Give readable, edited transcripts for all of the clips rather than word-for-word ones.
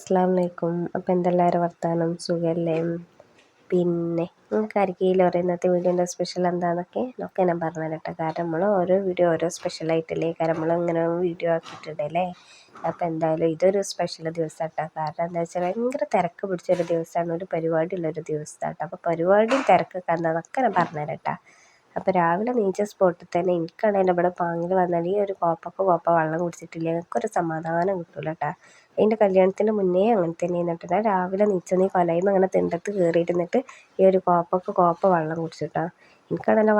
അസ്സലാമലൈക്കും. അപ്പോൾ എന്തെല്ലാവരും വർത്താനം, സുഖമല്ലേ? പിന്നെ നിങ്ങൾക്ക് ആർക്കെങ്കിലും അറിയാം ഇന്നത്തെ വീഡിയോൻ്റെ സ്പെഷ്യൽ എന്താണെന്നൊക്കെ ഞാൻ പറഞ്ഞു തരട്ടെ. കാരണം നമ്മൾ ഓരോ വീഡിയോ ഓരോ സ്പെഷ്യലായിട്ടല്ലേ കാരണം നമ്മളിങ്ങനെ വീഡിയോ ആക്കിയിട്ടുണ്ടല്ലേ. അപ്പോൾ എന്തായാലും ഇതൊരു സ്പെഷ്യൽ ദിവസമാട്ടോ. കാരണം എന്താ വെച്ചാൽ ഭയങ്കര തിരക്ക് പിടിച്ചൊരു ദിവസമാണ്, ഒരു പരിപാടി ഉള്ളൊരു ദിവസമാട്ടോ. അപ്പോൾ പരിപാടിയും തിരക്കൊക്കെ എന്താണെന്നൊക്കെ ഞാൻ പറഞ്ഞു തരട്ടെ. അപ്പോൾ രാവിലെ നീച്ച സ്പോട്ടിൽ തന്നെ എനിക്കാണെങ്കിൽ ഇവിടെ പാങ്ങിൽ വന്നാൽ ഈ ഒരു കോപ്പ വെള്ളം കുടിച്ചിട്ടില്ല എനിക്കൊരു സമാധാനം കിട്ടില്ല കേട്ടോ. അതിൻ്റെ കല്യാണത്തിന് മുന്നേ അങ്ങനെ തന്നെ ഇരുന്നിട്ട് രാവിലെ നീച്ചെന്ന് ഈ കൊലയുമ്പോൾ അങ്ങനെ തിണ്ടത്ത് കയറിയിരുന്നിട്ട് ഈ ഒരു കോപ്പ വെള്ളം കുടിച്ചിട്ടാ. എനിക്കാണെങ്കിൽ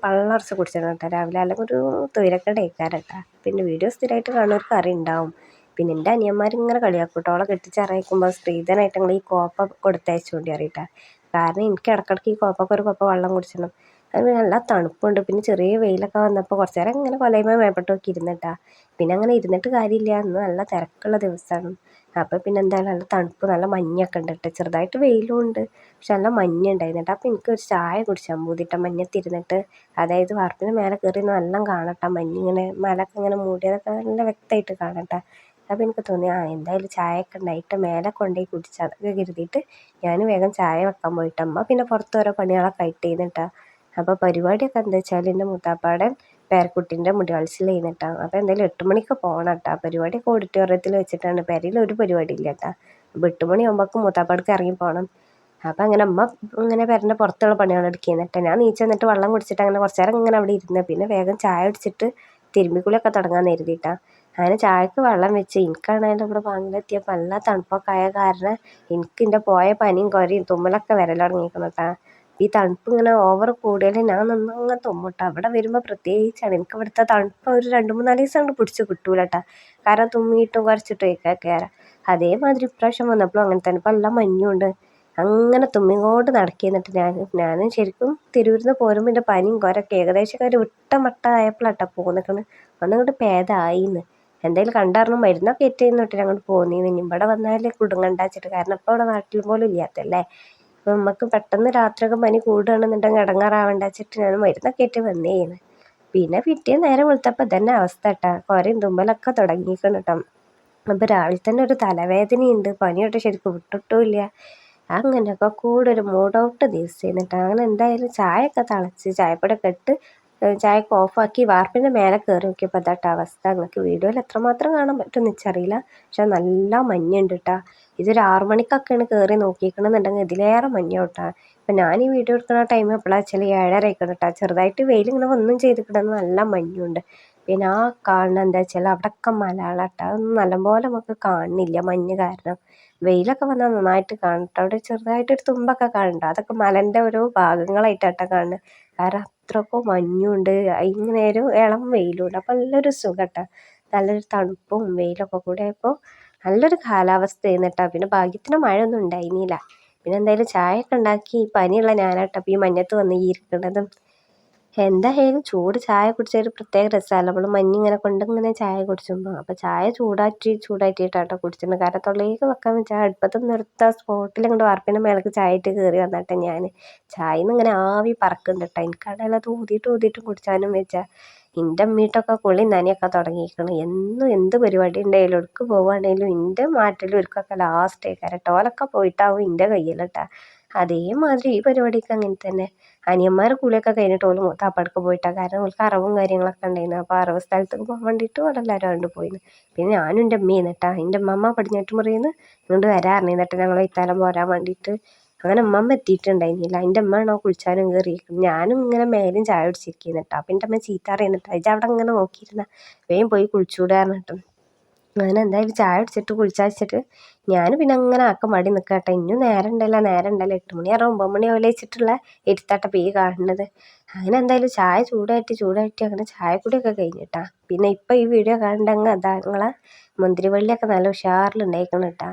വള്ളറച്ച് കുടിച്ചിട്ട് കേട്ടോ രാവിലെ, അല്ലെങ്കിൽ ഒരു തൊയിരക്കേട് കേൾക്കാറട്ടാ. പിന്നെ വീഡിയോ സ്ഥിരമായിട്ട് കാണുന്നവർക്ക് അറിയുണ്ടാവും. പിന്നെ എൻ്റെ അനിയന്മാരിങ്ങനെ കളിയാക്കൂട്ടോ, അവളെ കെട്ടിച്ചറിയിക്കുമ്പോൾ സ്ത്രീധനായിട്ട് നിങ്ങൾ ഈ കോപ്പ കൊടുത്തയച്ചുകൊണ്ട് അറിയിട്ടാ. കാരണം എനിക്ക് ഇടയ്ക്കിടയ്ക്ക് ഈ ഒരു കോപ്പ വെള്ളം കുടിച്ചിടണം. അത് നല്ല തണുപ്പുണ്ട്. പിന്നെ ചെറിയ വെയിലൊക്കെ വന്നപ്പോൾ കുറച്ച് നേരം ഇങ്ങനെ കൊലയുമ്പോൾ മേപ്പെട്ട് നോക്കി ഇരുന്നിട്ടാ. പിന്നെ അങ്ങനെ ഇരുന്നിട്ട് കാര്യമില്ല, അന്ന് നല്ല തിരക്കുള്ള ദിവസമാണ്. അപ്പോൾ പിന്നെ എന്തായാലും നല്ല തണുപ്പ്, നല്ല മഞ്ഞൊക്കെ ഉണ്ട് കേട്ടോ. ചെറുതായിട്ട് വെയിലും ഉണ്ട്, പക്ഷെ നല്ല മഞ്ഞുണ്ടായിരുന്നു കേട്ടോ. അപ്പോൾ എനിക്കൊരു ചായ കുടിച്ചാൽ പൂതിട്ട മഞ്ഞത്തിരുന്നിട്ട്, അതായത് വാർപ്പിന് മേലെ കയറി നല്ല കാണട്ടെ മഞ്ഞിങ്ങനെ മലയൊക്കെ ഇങ്ങനെ മൂടിയതൊക്കെ നല്ല വ്യക്തമായിട്ട് കാണട്ടെ. അപ്പോൾ എനിക്ക് തോന്നി എന്തായാലും ചായയൊക്കെ ഉണ്ടായിട്ട് മേലെ കൊണ്ടുപോയി കുടിച്ചതൊക്കെ കരുതിയിട്ട് ഞാൻ വേഗം ചായ വെക്കാൻ പോയിട്ടമ്മ പിന്നെ പുറത്ത് ഓരോ പണികളൊക്കെ ആയിട്ട് ചെയ്യുന്നിട്ടാ. അപ്പോൾ പരിപാടിയൊക്കെ എന്താ വെച്ചാൽ എൻ്റെ മുത്താപ്പാടെ പേരക്കുട്ടീൻ്റെ മുടി കളിച്ചിൽ ചെയ്യുന്നിട്ടാണ്. അപ്പോൾ എന്തായാലും 8 മണിക്ക് പോകണം കേട്ടോ. പരിപാടിയൊക്കെ ഓഡിറ്റോറിയത്തിൽ വെച്ചിട്ടാണ്, പെരയിൽ ഒരു പരിപാടി ഇല്ല കേട്ടോ. അപ്പോൾ 8 മണിയാകുമ്പോഴേക്കും മൂത്താപ്പാടക്ക് ഇറങ്ങി പോകണം. അപ്പോൾ അങ്ങനെ അമ്മ ഇങ്ങനെ പെരൻ്റെ പുറത്തുള്ള പണികൾ എടുക്കുന്നിട്ട് ഞാൻ നീച്ച് വന്നിട്ട് വെള്ളം കുടിച്ചിട്ട് അങ്ങനെ കുറച്ച് നേരം ഇങ്ങനെ അവിടെ ഇരുന്ന് പിന്നെ വേഗം ചായ കുടിച്ചിട്ട് തിരുമ്മിക്കുളിയൊക്കെ തുടങ്ങാൻ കരുതിയിട്ടാ. അങ്ങനെ ചായക്ക് വെള്ളം വെച്ച് എനിക്കാണെങ്കിൽ ഇവിടെ വാങ്ങിലെത്തിയപ്പോൾ നല്ല തണുപ്പൊക്കെ ആയ കാരണം എനിക്ക് എൻ്റെ പോയ പനിയും കൊരയും തുമ്മലൊക്കെ വരൽ തുടങ്ങിയിരിക്കുന്നു കേട്ടോ. ഈ തണുപ്പ് ഇങ്ങനെ ഓവർ കൂടിയാൽ ഞാൻ നന്നങ്ങനെ തുമ്മുട്ടാ. അവിടെ വരുമ്പോൾ പ്രത്യേകിച്ചാണ് എനിക്ക് ഇവിടുത്തെ തണുപ്പ് ഒരു 2-3 ദിവസം കൊണ്ട് പിടിച്ച് കിട്ടൂല കേട്ടോ. കാരണം തുമ്മിയിട്ടും കുറച്ചിട്ടും കയറാം. അതേമാതിരി ഇപ്രാവശ്യം വന്നപ്പോഴും അങ്ങനെ തന്നെ. ഇപ്പം എല്ലാം മഞ്ഞുണ്ട്. അങ്ങനെ തുമ്മിങ്ങോട്ട് നടക്കിയെന്നിട്ട് ഞാനും ശരിക്കും തിരൂരിൽ നിന്ന് പോരുമ്പോൾ എൻ്റെ പനിയും കുരൊക്കെ ഏകദേശം ഒരു വിട്ട മട്ടമായപ്പോഴാട്ടോ പോന്നിക്കണ്. ഒന്നങ്ങോട്ട് ഭേദമായിന്ന്. എന്തായാലും കണ്ടറിഞ്ഞു മരുന്നൊക്കെ ഏറ്റുന്നിട്ട് അങ്ങോട്ട് പോന്നീന്ന്. ഇനി ഇവിടെ വന്നാൽ കുടുങ്ങണ്ടാച്ചിട്ട്, കാരണം ഇപ്പോൾ ഇവിടെ നാട്ടിൽ പോലും ഇല്ലാത്തല്ലേ. അപ്പോൾ നമുക്ക് പെട്ടെന്ന് രാത്രിയൊക്കെ പനി കൂടുകയാണെന്നുണ്ടെങ്കിൽ ഇടങ്ങാറാവേണ്ട വെച്ചിട്ട് ഞാൻ മരുന്നൊക്കെ ആയിട്ട് വന്നേന്ന്. പിന്നെ പിറ്റേന്ന് നേരം വെളുത്തപ്പോൾ ഇതന്നെ അവസ്ഥ കേട്ടോ. കുരയും തുമ്മലൊക്കെ തുടങ്ങിയിരിക്കണം കേട്ടോ. അപ്പോൾ രാവിലെ തന്നെ ഒരു തലവേദനയുണ്ട്, പനിയോട്ട് ശരിക്കും വിട്ടിട്ടുമില്ല. അങ്ങനെയൊക്കെ കൂടെ ഒരു മൂഡ് ഔട്ട് ദിവസം കേട്ടോ. അങ്ങനെ എന്തായാലും ചായയൊക്കെ തിളച്ച് ചായപ്പൊടിയൊക്കെ ഇട്ട് ചായയൊക്കെ ഓഫാക്കി വാർപ്പിൻ്റെ മേലെ കയറി നോക്കിയപ്പോൾ അതാട്ടോ അവസ്ഥ. നിങ്ങൾക്ക് വീഡിയോയിൽ എത്രമാത്രം കാണാൻ പറ്റുമെന്ന് വെച്ചറിയില്ല, പക്ഷെ നല്ല മഞ്ഞുണ്ട് കേട്ടോ. ഇതൊരു 6 മണിക്കൊക്കെയാണ് കയറി നോക്കിയിരിക്കണമെന്നുണ്ടെങ്കിൽ ഇതിലേറെ മഞ്ഞോട്ടാ. ഇപ്പം ഞാൻ ഈ വീഡിയോ എടുക്കുന്ന ടൈം എപ്പോഴാണ് വെച്ചാൽ 7:30 ആയിക്കണം കേട്ടോ. ചെറുതായിട്ട് വെയിലിങ്ങനെ ഒന്നും ചെയ്തിട്ടുണ്ടെന്ന് നല്ല മഞ്ഞുണ്ട്. പിന്നെ ആ കാണുന്നത് എന്താ വെച്ചാൽ അവിടെയൊക്കെ മലകളാട്ടോ. അതൊന്നും നല്ലപോലെ നമുക്ക് കാണുന്നില്ല മഞ്ഞ് കാരണം. വെയിലൊക്കെ വന്നാൽ നന്നായിട്ട് കാണട്ടോ. അവിടെ ചെറുതായിട്ടൊരു തുമ്പൊക്കെ കാണുന്നുണ്ട്, അതൊക്കെ മലൻ്റെ ഓരോ ഭാഗങ്ങളായിട്ടാട്ടോ കാണുന്നത്. കാരണം അത്രക്കും മഞ്ഞുണ്ട്, ഇങ്ങനെ ഒരു ഇളം വെയിലുണ്ട്. അപ്പോൾ നല്ലൊരു സുഖട്ടോ, നല്ലൊരു തണുപ്പും വെയിലൊക്കെ കൂടെ ആയപ്പോൾ നല്ലൊരു കാലാവസ്ഥയായിരുന്നു കേട്ടോ. പിന്നെ ഭാഗ്യത്തിന് മഴയൊന്നും ഉണ്ടായിരുന്നില്ല. പിന്നെ എന്തായാലും ചായയൊക്കെ ഉണ്ടാക്കി പനിയുള്ള ഞാനാട്ടോ അപ്പോൾ ഈ മഞ്ഞത്ത് വന്ന് ഈ ഇരിക്കുന്നതും. എന്തായാലും ചൂട് ചായ കുടിച്ചൊരു പ്രത്യേക രസമല്ല, നമ്മൾ മഞ്ഞിങ്ങനെ കൊണ്ടിങ്ങനെ ചായ കുടിച്ചുമ്പോൾ. അപ്പോൾ ചായ ചൂടാറ്റിയിട്ടാട്ടോ കുടിച്ചിട്ടുണ്ട്. കാരണം തൊള്ളയിലേക്ക് വെക്കാൻ വെച്ചാൽ അടുപ്പത്ത് നിർത്താൻ സ്പോട്ടിൽ ഇങ്ങോട്ട് വാർപ്പിൻ്റെ മേലേക്ക് ചായ ഇട്ട് കയറി വന്നിട്ട് ഞാൻ ചായന്ന് ഇങ്ങനെ ആവി പറക്കുന്നുണ്ട് കേട്ടോ. എനിക്കാണെങ്കിൽ അത് ഊതിയിട്ടും കുടിച്ചാനും വെച്ചാൽ എൻ്റെ അമ്മീട്ടൊക്കെ കുളി നനയൊക്കെ തുടങ്ങിയിരിക്കണം. എന്നും എന്ത് പരിപാടി ഉണ്ടായാലും എടുക്ക് പോവുകയാണെങ്കിലും എൻ്റെ മാറ്റലും ഒരുക്കൊക്കെ ലാസ്റ്റ് ആയിക്കാരം ടോലൊക്കെ പോയിട്ടാവും എൻ്റെ കയ്യിൽ കേട്ടോ. അതേമാതിരി ഈ പരിപാടിക്ക് അങ്ങനെ തന്നെ. അനിയന്മാർ കുളിയൊക്കെ കഴിഞ്ഞിട്ട് ഓല് മൂത്താപ്പാടക്ക് പോയിട്ടാണ്, കാരണം ഓൾക്ക് അറവും കാര്യങ്ങളൊക്കെ ഉണ്ടായിരുന്നു. അപ്പോൾ അറവ് സ്ഥലത്തേക്ക് പോകാൻ വേണ്ടിയിട്ട് ഓലെല്ലാവരും അങ്ങോട്ട് പോയിന്ന്. പിന്നെ ഞാനും എൻ്റെ അമ്മയും കേട്ടോ. എൻ്റെ അമ്മമ്മ പടിഞ്ഞാട്ട് മുറിയുന്നു ഇങ്ങോട്ട് വരാറിഞ്ഞു എന്നിട്ട് ഞങ്ങൾ ഇത്താലം പോരാൻ വേണ്ടിയിട്ട്. അങ്ങനെ അമ്മമ്മ എത്തിയിട്ടുണ്ടായിരുന്നില്ല. എൻ്റെ അമ്മയാണോ കുളിച്ചാനും കയറിയിരിക്കും, ഞാനും ഇങ്ങനെ മേലും ചായ കുടിച്ചിരിക്കുന്നു കേട്ടോ. അപ്പം എൻ്റെ അമ്മ ചീത്ത അറിയുന്നിട്ട് ഇജ്ജ് അവിടെ ഇങ്ങനെ നോക്കിയിരുന്ന വേഗം പോയി കുളിച്ചൂടാറിഞ്ഞിട്ടും. അങ്ങനെ എന്തായാലും ചായ കുടിച്ചിട്ട് കുളിച്ചാച്ചിട്ട് ഞാൻ പിന്നെ അങ്ങനെ ആക്കം മടി നിൽക്കട്ടെ. ഇനിയും നേരം ഉണ്ടല്ലോ 8 മണി 9 മണി ആവില്ല വെച്ചിട്ടുള്ള ഇരുത്താട്ട ഈ കാണുന്നത്. അങ്ങനെ എന്തായാലും ചായ ചൂടായിട്ട് അങ്ങനെ ചായക്കുടിയൊക്കെ കഴിഞ്ഞിട്ടാ. പിന്നെ ഇപ്പം ഈ വീഡിയോ കാണണ്ടെങ്കിൽ അതാ നിങ്ങളെ മുന്തിരിവള്ളിയൊക്കെ നല്ല ഉഷാറിലുണ്ടായിക്കണം കേട്ടാ.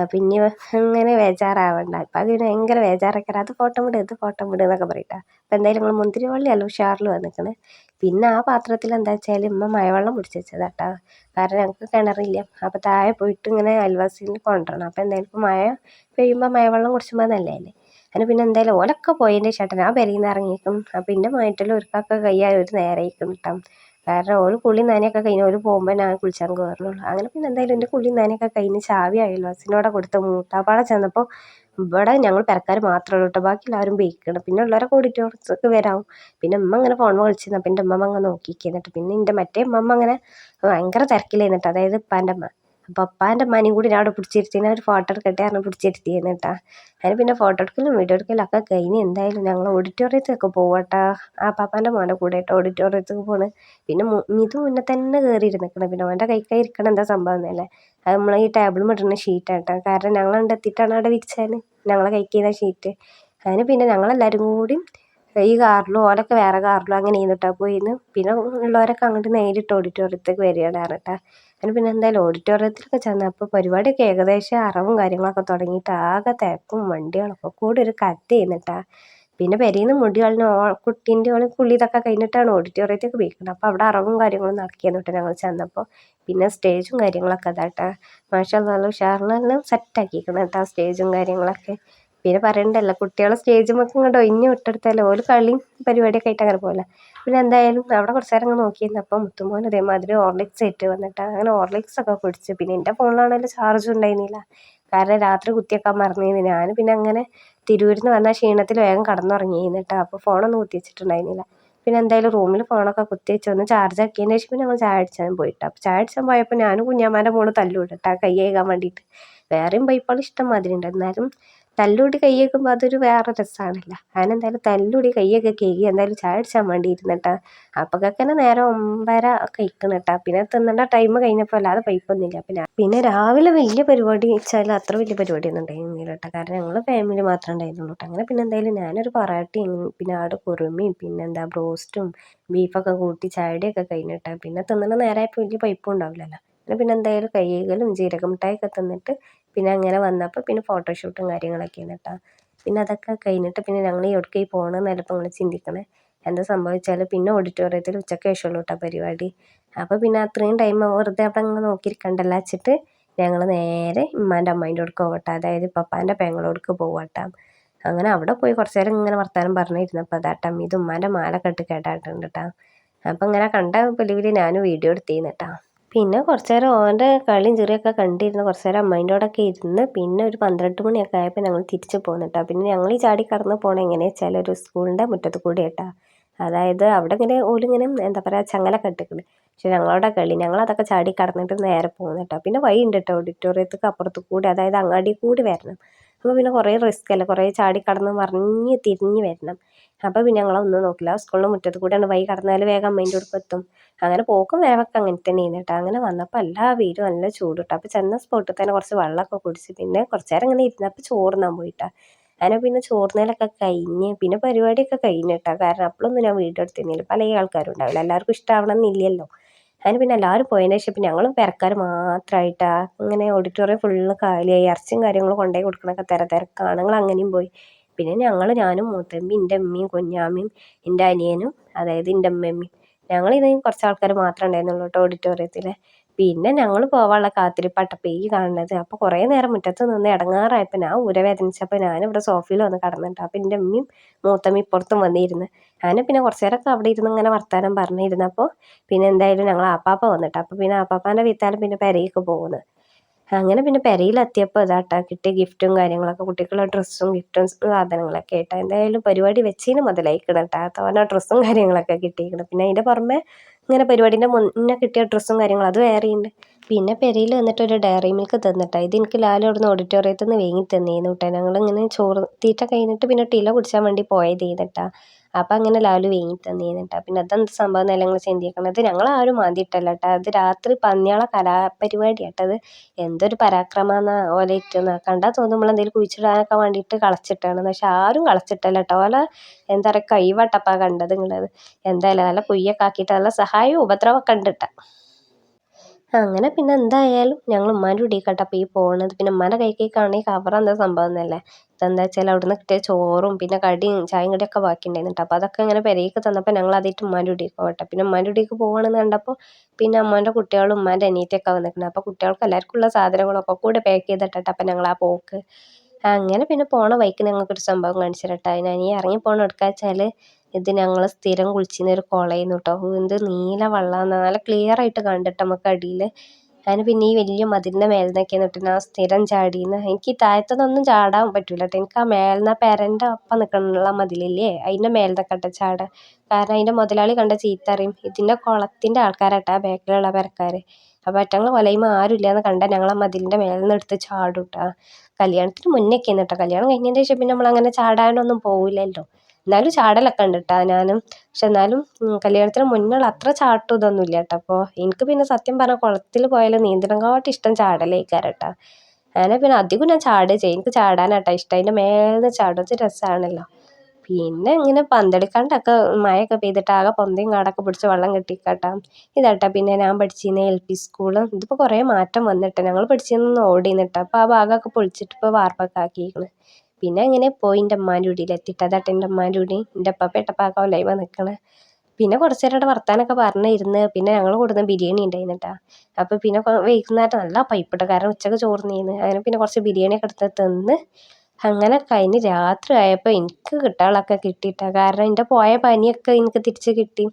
അപ്പം ഇനി അങ്ങനെ ബേജാറാവണ്ട. ഇപ്പം അത് ഭയങ്കര ബേജാറൊക്കെ അത് ഫോട്ടോ വിട് ഇത് ഫോട്ടോ വിട് എന്നൊക്കെ പറയട്ടാ. അപ്പം എന്തായാലും നിങ്ങൾ മുന്തിരിവള്ളി അല്ല ഉഷാറിൽ വന്നിക്കണേ. പിന്നെ ആ പാത്രത്തിൽ എന്താ വെച്ചാൽ ഉമ്മ മഴവെള്ളം പിടിച്ച് വെച്ചതാട്ടാ. കാരണം ഞങ്ങൾക്ക് കിണറില്ല. അപ്പോൾ താഴെ പോയിട്ട് ഇങ്ങനെ അയൽവാസിന് കൊണ്ടുവരണം. അപ്പോൾ എന്തായാലും ഇപ്പോൾ മഴ പെയ്യുമ്പോൾ മഴവെള്ളം കുടിച്ചുമ്പോൾ നല്ലതല്ലേ. അങ്ങനെ പിന്നെ എന്തായാലും ഓലൊക്കെ പോയതിൻ്റെ ചേട്ടൻ ആ പെരയിൽ നിന്ന് ഇറങ്ങിയിരിക്കും. അപ്പോൾ എൻ്റെ മാറ്റിൽ ഒരുക്കൊക്കെ കയ്യാൽ ഒരു നേരെ ആയിരിക്കും കിട്ടാം. കാരണം ഒരു കുളി നനയൊക്കെ കഴിഞ്ഞ് ഒരു പോകുമ്പോൾ ഞാൻ കുളിച്ചാൻ കയറുന്നുള്ളൂ. അങ്ങനെ പിന്നെ എന്തായാലും എൻ്റെ കുളി നനയൊക്കെ കഴിഞ്ഞ് ചാവി അയൽവാസിനോടെ കൊടുത്ത് മൂത്താപ്പാടെ ചെന്നപ്പോൾ ഇവിടെ ഞങ്ങൾ പെരക്കാർ മാത്രമേ ഉള്ളൂ കേട്ടോ, ബാക്കി എല്ലാവരും ബേക്കണം. പിന്നെ ഉള്ളവരൊക്കെ ഓഡിറ്റോറിയത്തിലേക്ക് വരാവും. പിന്നെ ഉമ്മ അങ്ങനെ ഫോൺ വിളിച്ചിരുന്നു. അപ്പം എൻ്റെ ഉമ്മ അങ്ങ് നോക്കിയിരിക്കുന്നിട്ട് പിന്നെ എൻ്റെ മറ്റേ ഉമ്മ അങ്ങനെ ഭയങ്കര തിരക്കിലായിരുന്നിട്ട്, അതായത് ഉപ്പാൻ്റെ അമ്മ. അപ്പോൾ ഉപ്പാൻ്റെ അമ്മാനെയും കൂടി ഞാൻ അവിടെ പിടിച്ചിരുത്തിന്, ഒരു ഫോട്ടോ എടുക്കട്ടെ പറഞ്ഞ് പിടിച്ചിരുത്തിയിരുന്നു കേട്ടോ. അതിന് പിന്നെ ഫോട്ടോ എടുക്കലും വീഡിയോ എടുക്കലും ഒക്കെ കഴിഞ്ഞ് എന്തായാലും ഞങ്ങൾ ഓഡിറ്റോറിയത്തിലൊക്കെ പോവാട്ടോ. ആ പാപ്പാൻ്റെ മോൻ്റെ കൂടെ ആയിട്ട് ഓഡിറ്റോറിയത്തേക്ക് പോണ്. പിന്നെ ഇത് മുന്നേ തന്നെ കയറിയിരുന്നിക്കണം. പിന്നെ അവൻ്റെ കൈ ഇരിക്കണം എന്താ സംഭവം എന്നല്ലേ, അത് നമ്മൾ ഈ ടേബിൾ ഇടുന്ന ഷീറ്റാട്ടോ. കാരണം ഞങ്ങൾ എത്തിയിട്ടാണ് അവിടെ വിരിച്ചാൽ ഞങ്ങളെ കഴിക്കുന്ന ഷീറ്റ്. അതിന് പിന്നെ ഞങ്ങളെല്ലാവരും കൂടി ഈ കാറിലും ഓലൊക്കെ വേറെ കാറിലും അങ്ങനെ ചെയ്തിട്ടാ പോയിന്ന്. പിന്നെ ഉള്ളവരൊക്കെ അങ്ങോട്ട് നേരിട്ട് ഓഡിറ്റോറിയത്തേക്ക് വരികയാണ് കേട്ടോ. അതിന് പിന്നെ എന്തായാലും ഓഡിറ്റോറിയത്തിലൊക്കെ ചെന്നപ്പോൾ പരിപാടിയൊക്കെ ഏകദേശം അറവും കാര്യങ്ങളൊക്കെ തുടങ്ങിയിട്ട് ആകെ തിരക്കും വണ്ടികളൊക്കെ കൂടി ഒരു കഥ ചെയ്യുന്നിട്ടാ. പിന്നെ പെരേന്ന് മുടി കളഞ്ഞ കുട്ടീൻ്റെ കുളി ഇതൊക്കെ കഴിഞ്ഞിട്ടാണ് ഓഡിറ്റോറിയത്തേക്ക് പോയിക്കുന്നത്. അപ്പോൾ അവിടെ അറവും കാര്യങ്ങളും നടക്കിയെന്ന് കേട്ടോ ഞങ്ങൾ ചെന്നപ്പോൾ. പിന്നെ സ്റ്റേജും കാര്യങ്ങളൊക്കെ അതാട്ടാ, മാഷാഅല്ലാഹ് നല്ല ഉഷാറിലെല്ലാം സെറ്റാക്കിയിരിക്കണം കേട്ടോ സ്റ്റേജും കാര്യങ്ങളൊക്കെ. പിന്നെ പറയണ്ടല്ലോ, കുട്ടികളെ സ്റ്റേജുമൊക്കെ ഇങ്ങോട്ട് ഒഴിഞ്ഞ് വിട്ടെടുത്താലോ ഓല് കളിയും പരിപാടിയൊക്കെ ആയിട്ട് അങ്ങനെ പോലെ. പിന്നെ എന്തായാലും അവിടെ കുറച്ച് നേരം അങ്ങ് നോക്കിയിരുന്നു. അപ്പം മുത്തുമോൻ ഇതേമാതിരി ഹോർലിക്സ് ആയിട്ട് വന്നിട്ട് അങ്ങനെ ഹോർലിക്സ് ഒക്കെ കുടിച്ച്. പിന്നെ എൻ്റെ ഫോണിലാണെങ്കിലും ചാർജും ഉണ്ടായിരുന്നില്ല, കാരണം രാത്രി കുത്തിവെക്കാൻ മറന്നിരുന്നു. ഞാൻ പിന്നെ അങ്ങനെ തിരൂരിൽ നിന്ന് വന്ന ക്ഷീണത്തിൽ വേഗം കടന്നുറങ്ങിയിരുന്നു കേട്ടോ. അപ്പോൾ ഫോണൊന്നും കുത്തി വെച്ചിട്ടുണ്ടായിരുന്നില്ല. പിന്നെ എന്തായാലും റൂമിൽ ഫോണൊക്കെ കുത്തി വെച്ച് ഒന്ന് ചാർജ് ആക്കിയതിന് ശേഷം പിന്നെ ഞങ്ങൾ ചായ അടിച്ചാൻ പോയിട്ട്. അപ്പോൾ ചായ അടിച്ചാൻ പോയപ്പോൾ ഞാനും കുഞ്ഞാമാൻ്റെ മോള് തല്ലുവിടട്ടാ കൈ കഴുകാൻ വേണ്ടിയിട്ട്. വേറെയും പൈപ്പുകൾ ഇഷ്ടം മാതിരി ഉണ്ട്, എന്നാലും തല്ലുകൂടി കൈ കഴുകുമ്പോൾ അതൊരു വേറെ രസമാണല്ലോ. അതിനെന്തായാലും തല്ലുകൂടി കൈയൊക്കെ കഴുകി എന്തായാലും ചായ അടിച്ചാൻ വേണ്ടി ഇരുന്നിട്ടാ. അപ്പോഴൊക്കെ നേരം 9:30 കഴിക്കണം കേട്ടോ. പിന്നെ തിന്നേണ്ട ടൈം കഴിഞ്ഞപ്പോൾ അല്ലാതെ പൈപ്പൊന്നുമില്ല. പിന്നെ രാവിലെ വലിയ പരിപാടി വെച്ചാൽ അത്ര വലിയ പരിപാടിയൊന്നും ഉണ്ടായിരുന്നില്ല കേട്ടോ, കാരണം ഞങ്ങൾ ഫാമിലി മാത്രമേ ഉണ്ടായിരുന്നുള്ളൂ കേട്ടോ. അങ്ങനെ പിന്നെ എന്തായാലും ഞാനൊരു പൊറാട്ടയും പിന്നെ ആടെ കുറുമയും പിന്നെന്താ ബ്രോസ്റ്റും ബീഫൊക്കെ കൂട്ടി ചായയുടെയൊക്കെ കഴിഞ്ഞിട്ടാ. പിന്നെ തിന്നണ നേരമായപ്പോൾ വലിയ പൈപ്പും ഉണ്ടാവില്ലല്ലോ. പിന്നെ എന്തായാലും കൈ കഴുകലും ജീരക മിഠായിയൊക്കെ തിന്നിട്ട് പിന്നെ അങ്ങനെ വന്നപ്പോൾ പിന്നെ ഫോട്ടോഷൂട്ടും കാര്യങ്ങളൊക്കെയാണ് കേട്ടോ. പിന്നെ അതൊക്കെ കഴിഞ്ഞിട്ട് പിന്നെ ഞങ്ങൾ എവിടേക്കായി പോകണമെന്ന് ചിലപ്പോൾ നിങ്ങൾ ചിന്തിക്കണേ. എന്താ സംഭവിച്ചാൽ പിന്നെ ഓഡിറ്റോറിയത്തിൽ ഉച്ചയ്ക്ക് ശേഷമുള്ളൂ കേട്ടോ പരിപാടി. അപ്പോൾ പിന്നെ അത്രയും ടൈം വെറുതെ അവിടെ അങ്ങ് നോക്കിയിരിക്കണ്ടല്ലോ വെച്ചിട്ട് ഞങ്ങൾ നേരെ ഉമ്മാൻ്റെ അമ്മേൻ്റെ അടുക്ക് പോകട്ടെ, അതായത് പപ്പാൻ്റെ പെങ്ങളോടുക്ക് പോകട്ടെ. അങ്ങനെ അവിടെ പോയി കുറച്ച് നേരം ഇങ്ങനെ വർത്താനം പറഞ്ഞിരുന്നപ്പോൾ അതാട്ടം ഇത് ഉമ്മാൻ്റെ മാലൊക്കെ ഇട്ട് കേട്ടായിട്ടുണ്ട് കേട്ടോ. അപ്പോൾ ഇങ്ങനെ കണ്ട വലിയ ഞാനും വീഡിയോ എടുത്തിരുന്നു കേട്ടോ. പിന്നെ കുറച്ച് നേരം ഓൻ്റെ കളിയും ചെറിയൊക്കെ കണ്ടിരുന്ന് കുറച്ച് നേരം അമ്മേൻ്റെ കൂടെയൊക്കെ ഇരുന്ന് പിന്നെ ഒരു 12 മണിയൊക്കെ ആയപ്പോൾ ഞങ്ങൾ തിരിച്ച് പോന്നിട്ടാ. പിന്നെ ഞങ്ങൾ ഈ ചാടി കടന്ന് പോകണം എങ്ങനെയാ വെച്ചാൽ ഒരു സ്കൂളിൻ്റെ മുറ്റത്ത് കൂടി കേട്ടാ. അതായത് അവിടെ ഇങ്ങനെ ഓലിങ്ങനെ എന്താ പറയുക ചങ്ങലൊക്കെ ഇട്ടിട്ടുണ്ട്. പക്ഷെ ഞങ്ങളുടെ കളി ഞങ്ങളതൊക്കെ ചാടി കടന്നിട്ട് നേരെ പോകുന്നു കേട്ടോ. പിന്നെ വഴി ഉണ്ട് കേട്ടോ ഓഡിറ്റോറിയത്തേക്ക് അപ്പുറത്ത് കൂടി, അതായത് അങ്ങാടി കൂടി വരണം. അപ്പോൾ പിന്നെ കുറേ റിസ്ക് അല്ലേ, കുറേ ചാടി കടന്ന് മറിഞ്ഞ് തിരിഞ്ഞ് വരണം. അപ്പോൾ പിന്നെ ഞങ്ങളൊന്നും നോക്കില്ല, സ്കൂളിൻ്റെ മുറ്റത്ത് കൂടെയാണ് വഴി കടന്നാൽ വേഗം അമ്മേൻ്റെ അടുത്ത് എത്തും. അങ്ങനെ പോക്കും വേഗമൊക്കെ അങ്ങനെ തന്നെയാണ് കേട്ടോ. അങ്ങനെ വന്നപ്പോൾ എല്ലാ വീടും നല്ല ചൂട് കേട്ടോ. അപ്പോൾ ചെന്ന സ്പോട്ടിൽ തന്നെ കുറച്ച് വെള്ളമൊക്കെ കുടിച്ച് പിന്നെ കുറച്ച് നേരം ഇങ്ങനെ ഇരുന്നപ്പോൾ ചോറുണ്ണാൻ പോയിട്ടാ. അങ്ങനെ പിന്നെ ചോറുണ്ണലൊക്കെ കഴിഞ്ഞ് പിന്നെ പരിപാടിയൊക്കെ കഴിഞ്ഞിട്ടാ. കാരണം അപ്പോഴൊന്നും ഞാൻ വീഡിയോ എടുത്തിരുന്നില്ല, പല ആൾക്കാരും ഉണ്ടാവില്ല, എല്ലാവർക്കും ഇഷ്ടമാവണം എന്നില്ലല്ലോ. അതിന് പിന്നെ എല്ലാവരും പോയതിന് ശേഷം പിന്നെ ഞങ്ങളും പെരക്കാർ മാത്രമായിട്ടാ. ഇങ്ങനെ ഓഡിറ്റോറിയം ഫുള്ള് കാലിയായി, ഇറച്ചിയും കാര്യങ്ങളും കൊണ്ടുപോയി കൊടുക്കണൊക്കെ തിരക്കാണ്. ഞങ്ങൾ അങ്ങനെയും പോയി. പിന്നെ ഞാനും മൂത്തമ്മയും എൻ്റെ അമ്മയും കുഞ്ഞാമ്മയും എൻ്റെ അനിയനും, അതായത് എൻ്റെ അമ്മയും ഞങ്ങളിത് കുറച്ച് ആൾക്കാർ മാത്രമേ ഉണ്ടായിരുന്നുള്ളൂ കേട്ടോ ഓഡിറ്റോറിയത്തിൽ. പിന്നെ ഞങ്ങൾ പോകാനുള്ള കാത്തിരിപ്പാട്ടപ്പോൾ ഈ കാണുന്നത്. അപ്പോൾ കുറേ നേരം മുറ്റത്ത് നിന്ന് ഇടങ്ങാറായപ്പോൾ ഞാൻ ഊരവേദനിച്ചപ്പോൾ ഞാനിവിടെ സോഫയിൽ വന്ന് കിടന്നിട്ട്. അപ്പോൾ എൻ്റെ അമ്മയും മൂത്തമ്മയും ഇപ്പുറത്തും വന്നിരുന്ന്. ഞാൻ പിന്നെ കുറച്ച് നേരമൊക്കെ അവിടെ ഇരുന്ന് ഇങ്ങനെ വർത്താനം പറഞ്ഞിരുന്നപ്പോൾ പിന്നെ എന്തായാലും ഞങ്ങൾ ആപ്പാപ്പ വന്നിട്ട്. അപ്പോൾ പിന്നെ ആപ്പാപ്പാൻ്റെ വീട്ടാലും പിന്നെ പെരയ്ക്ക് പോകുന്നത്. അങ്ങനെ പിന്നെ പെരയിലെത്തിയപ്പോൾ ഇതാട്ടാ കിട്ടിയ ഗിഫ്റ്റും കാര്യങ്ങളൊക്കെ, കുട്ടികളുടെ ഡ്രസ്സും ഗിഫ്റ്റും സാധനങ്ങളൊക്കെ ആയിട്ടാ. എന്തായാലും പരിപാടി വെച്ചതിന് മുതലായിക്കണം കേട്ടോ, തോനെ ഡ്രസ്സും കാര്യങ്ങളൊക്കെ കിട്ടിയിരിക്കണം. പിന്നെ അതിൻ്റെ പുറമെ ഇങ്ങനെ പരിപാടിൻ്റെ മുന്നേ കിട്ടിയ ഡ്രസ്സും കാര്യങ്ങളും അത് വേറെയുണ്ട്. പിന്നെ പെരയിൽ വന്നിട്ട് ഒരു ഡയറി മിൽക്ക് തന്നിട്ടാ. ഇത് എനിക്ക് ലാലു അവിടുന്ന് ഓഡിറ്റോറിയത്തിൽ നിന്ന് വേങ്ങി തന്നേന്നു കേട്ടോ. ഞങ്ങളിങ്ങനെ ചോറ് തീറ്റ കഴിഞ്ഞിട്ട് പിന്നെ ടീല കുടിച്ചാൻ വേണ്ടി പോയത് ചെയ്തിട്ടാ. അപ്പം അങ്ങനെ ലാലു വേങ്ങി തന്നേന്നു കേട്ടോ. പിന്നെ അതെന്ത് സംഭവം എന്നല്ല ഞങ്ങൾ ചിന്തിക്കണത്, ഞങ്ങളാരും മാന്തിയിട്ടല്ല കേട്ടോ. അത് രാത്രി പന്നികളെ കലാപരിപാടി കേട്ടത്. എന്തൊരു പരാക്രമമെന്നാ ഓല ഇട്ടെന്ന് കണ്ടാൽ തോന്നും നമ്മളെന്തെങ്കിലും കുഴിച്ചിടാനൊക്കെ വേണ്ടിയിട്ട് കളച്ചിട്ടാണ്. പക്ഷെ ആരും കളച്ചിട്ടല്ല കേട്ടോ. ഓല എന്താ പറയുക കൈവട്ടപ്പാ കണ്ടത് നിങ്ങളത്. എന്തായാലും നല്ല കുയ്യൊക്കെ ആക്കിയിട്ട് നല്ല സഹായവും ഉപദ്രവമൊക്കെ ഉണ്ട് കേട്ടോ. അങ്ങനെ പിന്നെ എന്തായാലും ഞങ്ങൾ ഉമ്മാൻ്റെ കുടിക്കട്ടെ അപ്പോൾ ഈ പോകുന്നത്. പിന്നെ ഉമ്മാൻ്റെ കൈക്കാണെങ്കിൽ കവർ എന്താ സംഭവം എന്നല്ലേ, ഇതെന്താ വെച്ചാൽ അവിടെ നിന്ന് കിട്ടിയ ചോറും പിന്നെ കടിയും ചായയും കടിയൊക്കെ ബാക്കി ഉണ്ടായിരുന്നു. അപ്പോൾ അതൊക്കെ ഇങ്ങനെ പെരേക്ക് തന്നപ്പോൾ ഞങ്ങൾ അതിട്ട് ഉമ്മാൻ്റെ കുടിക്ക് പോകട്ടെ. പിന്നെ ഉമ്മാൻ്റെ കുടിക്ക് പോകുകയാണെന്ന് കണ്ടപ്പോൾ പിന്നെ അമ്മേൻ്റെ കുട്ടികളും ഉമ്മാൻ്റെ അനിയത്തിയൊക്കെ വന്നിട്ടുണ്ട്. അപ്പോൾ കുട്ടികൾക്ക് എല്ലാവർക്കും ഉള്ള സാധനങ്ങളൊക്കെ കൂടെ പാക്ക് ചെയ്തിട്ടിട്ട് അപ്പോൾ ഞങ്ങൾ ആ പോക്ക്. അങ്ങനെ പിന്നെ പോണ വഴിക്ക് ഞങ്ങൾക്കൊരു സംഭവം കാണിച്ചു തരട്ടെ. ഞാൻ ഈ ഇറങ്ങി പോകണ എടുക്കുക വെച്ചാൽ ഇത് ഞങ്ങൾ സ്ഥിരം കുളിച്ചിരുന്ന ഒരു കുളമായിരുന്നു കേട്ടോ. എന്ത് നീല വെള്ളമാണ്, നല്ല ക്ലിയർ ആയിട്ട് കണ്ടിട്ട് നമുക്ക് അടിയിൽ. ഞാൻ പിന്നെ ഈ വലിയ മതിലിൻ്റെ മേലെ നിന്നൊക്കെ നിന്നിട്ട് ഞാൻ സ്ഥിരം ചാടിയെന്ന്. എനിക്ക് ഈ താഴത്തുനിന്നൊന്നും ചാടാൻ പറ്റില്ല കേട്ടോ. എനിക്ക് ആ മേലെന്ന് പെരൻ്റെ ഒപ്പം നിൽക്കാനുള്ള മതിലില്ലേ, അതിൻ്റെ മേലെ നിൽക്കട്ടെ ചാടാൻ. കാരണം അതിൻ്റെ മുതലാളി കണ്ട ചീത്ത അറിയും. ഇതിൻ്റെ കുളത്തിൻ്റെ ആൾക്കാരാട്ടാ ബാക്കിലുള്ള പെരക്കാർ. അപ്പോൾ അറ്റങ്ങൾ കൊലയുമ്പോൾ ആരും എന്ന് കണ്ടാൽ ഞങ്ങൾ ആ മതിലിൻ്റെ മേലെ നിന്ന് എടുത്ത് ചാടും കേട്ടോ. കല്യാണത്തിന് മുന്നേയൊക്കെ കേട്ടോ. കല്യാണം കഴിഞ്ഞതിന് ശേഷം പിന്നെ നമ്മളങ്ങനെ ചാടാനൊന്നും പോവില്ലല്ലോ. എന്നാലും ചാടലൊക്കെ ഉണ്ട് കേട്ടോ ഞാനും. പക്ഷെ എന്നാലും കല്യാണത്തിന് മുന്നുള്ള അത്ര ചാട്ടം ഇതൊന്നും ഇല്ല കേട്ടോ. അപ്പോൾ എനിക്ക് പിന്നെ സത്യം പറഞ്ഞാൽ കുളത്തിൽ പോയാലും നീന്തണക്കാട്ടും ഇഷ്ടം ചാടലേക്കാരം കേട്ടോ. അങ്ങനെ പിന്നെ അധികം ഞാൻ ചാടുക ചെയ്യും. എനിക്ക് ചാടാനാട്ടോ ഇഷ്ടം. അതിൻ്റെ മേലെ ചാടും, അത് രസമാണല്ലോ. പിന്നെ ഇങ്ങനെ പന്തളിക്കാണ്ടൊക്കെ മഴയൊക്കെ പെയ്തിട്ട് ആകെ പൊന്തയും കാടൊക്കെ പിടിച്ച് വെള്ളം കെട്ടിക്കാട്ടാ. ഇതാട്ടാ പിന്നെ ഞാൻ പഠിച്ചിരുന്ന LP സ്കൂള്. ഇതിപ്പോൾ കുറേ മാറ്റം വന്നിട്ട്. ഞങ്ങൾ പഠിച്ചിരുന്ന ഓടിന്നിട്ടാ. അപ്പോൾ ആ ഭാഗമൊക്കെ പൊളിച്ചിട്ട് ഇപ്പോൾ വാർപ്പൊക്കെ ആക്കിയിരിക്കണ്. പിന്നെ അങ്ങനെ പോയി എൻ്റെ അമ്മാൻ്റെ വീട്ടിലെത്തിയിട്ട്. അതാട്ടെ എൻ്റെ അമ്മാൻ്റെ വീട്. എൻ്റെ അപ്പാപ്പ എട്ടപ്പാക്ക ഒലൈമ നിൽക്കണേ. പിന്നെ കുറച്ച് നേരം അവിടെ വർത്താനൊക്കെ പറഞ്ഞിരുന്ന്. പിന്നെ ഞങ്ങൾ കൊടുക്കുന്ന ബിരിയാണി ഉണ്ടായിരുന്നിട്ടാ. അപ്പോൾ പിന്നെ വൈകുന്നേരം നല്ല പൈപ്പിട്ട, കാരണം ഉച്ചക്ക് ചോറുന്നീന്ന്. അങ്ങനെ പിന്നെ കുറച്ച് ബിരിയാണിയൊക്കെ എടുത്ത് തിന്ന് അങ്ങനെ കഴിഞ്ഞ് രാത്രി ആയപ്പോൾ എനിക്ക് കിട്ടാനുള്ളതൊക്കെ കിട്ടിയിട്ടാ. കാരണം എൻ്റെ പോയ പനിയൊക്കെ എനിക്ക് തിരിച്ച് കിട്ടി.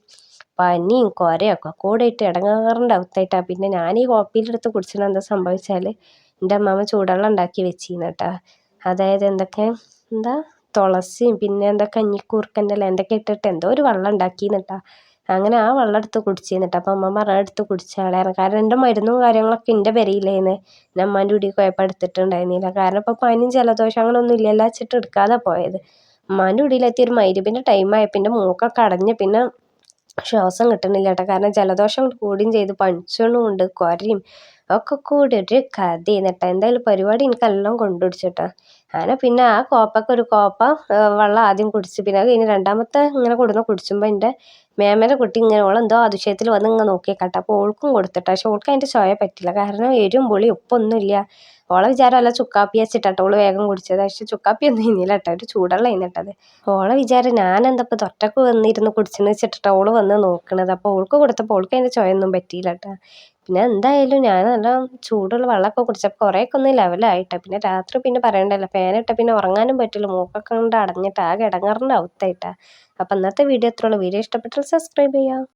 പനിയും കുരയൊക്കെ കൂടെ ഇട്ട് ഇടങ്ങാറിൻ്റെ അവസ്ഥയായിട്ടാണ്. പിന്നെ ഞാൻ ഈ കോപ്പിയിലെടുത്ത് കുടിച്ചിട്ട് എന്താ സംഭവിച്ചാൽ, എൻ്റെ അമ്മാമ്മ ചൂടുവെള്ളം ഉണ്ടാക്കി വെച്ചിരുന്നു കേട്ടോ. അതായത് എന്താ തുളസിയും പിന്നെ എന്താ കഞ്ഞിക്കൂർക്കൻ്റെ ഇല എന്തൊക്കെ ഇട്ടിട്ട് എന്തോ ഒരു വെള്ളം ഉണ്ടാക്കിയെന്ന് കേട്ടോ. അങ്ങനെ ആ വെള്ളം എടുത്ത് കുടിച്ചിരുന്നു കേട്ടോ. അപ്പം അമ്മ പറഞ്ഞ എടുത്ത് കുടിച്ചാളായിരുന്നു. കാരണം എൻ്റെ മരുന്നും കാര്യങ്ങളൊക്കെ എൻ്റെ പെരയിലേന്ന്. ഞാൻ അമ്മാൻ്റെ വീട്ടിൽ പോയപ്പോൾ എടുത്തിട്ടുണ്ടായിരുന്നില്ല. കാരണം ഇപ്പോൾ പനിയും ജലദോഷം അങ്ങനെ ഒന്നും ഇല്ലല്ലോ വെച്ചിട്ട് എടുക്കാതെ പോയത്. അമ്മാൻ്റെ വീട്ടിലെത്തി ഒരു മഗ്‌രിബിൻ്റെ ടൈമായപ്പോൾ എൻ്റെ മൂക്കൊക്കെ അടഞ്ഞ് പിന്നെ ശ്വാസം കിട്ടുന്നില്ല കേട്ടോ. കാരണം ജലദോഷം കൂടിയും ചെയ്ത് പനിച്ചതുകൊണ്ട് കുരയും ഒക്കെ കൂടി ഒരു കഥയാണ് കേട്ടോ. എന്തായാലും പരിപാടി എനിക്ക് എല്ലാം കൊണ്ടുപിടിച്ചു കേട്ടോ. അങ്ങനെ പിന്നെ ആ കോപ്പക്ക് ഒരു കോപ്പ വെള്ളം ആദ്യം കുടിച്ച്, പിന്നെ അത് കഴിഞ്ഞ് രണ്ടാമത്തെ ഇങ്ങനെ കൊടുന്ന് കുടിച്ചുമ്പോൾ എൻ്റെ മേമേൻ്റെ കുട്ടി ഇങ്ങനെ ഓളെന്തോ അതിശയത്തിൽ വന്ന് ഇങ്ങനെ നോക്കിയേക്കട്ടെ. അപ്പോൾ ഓൾക്കും കൊടുത്തിട്ടാ. പക്ഷെ ഓൾക്ക് അതിൻ്റെ ചൊയ പറ്റില്ല, കാരണം എരിവും പുളി ഉപ്പൊന്നുമില്ല. ഓളെ വിചാരം അല്ല ചുക്കാപ്പി വെച്ചിട്ടാട്ടോ ഓള് വേഗം കുടിച്ചത്. പക്ഷെ ചുക്കാപ്പി ഒന്നും ഇന്നില്ല കേട്ടോ, ഒരു ചൂടുള്ള ഇന്നിട്ടത്. ഓളെ വിചാരം ഞാനെന്തപ്പോൾ തൊട്ടക്ക് വന്നിരുന്ന് കുടിച്ചെന്ന് വെച്ചിട്ടാ ഓള് വന്ന് നോക്കണത്. അപ്പോൾ ഓൾക്ക് കൊടുത്തപ്പോൾ ഓൾക്ക് അതിൻ്റെ ചൊയൊന്നും പറ്റിയില്ല കേട്ടോ. പിന്നെ എന്തായാലും ഞാൻ നല്ല ചൂടുള്ള വെള്ളമൊക്കെ കുടിച്ചപ്പോൾ കുറേയൊക്കെ ഒന്ന് ലെവലായിട്ടോ. പിന്നെ രാത്രി പിന്നെ പറയണ്ടല്ലോ, ഫാനിട്ട പിന്നെ ഉറങ്ങാനും പറ്റില്ല, മൂക്കൊക്കെ കൊണ്ട് അടഞ്ഞിട്ട് ആകെ ഇടങ്ങാറിൻ്റെ അവസ്ഥയായിട്ടാണ്. അപ്പോൾ ഇന്നത്തെ വീഡിയോ എത്രയുള്ളൂ. വീഡിയോ ഇഷ്ടപ്പെട്ടാൽ സബ്സ്ക്രൈബ് ചെയ്യാം.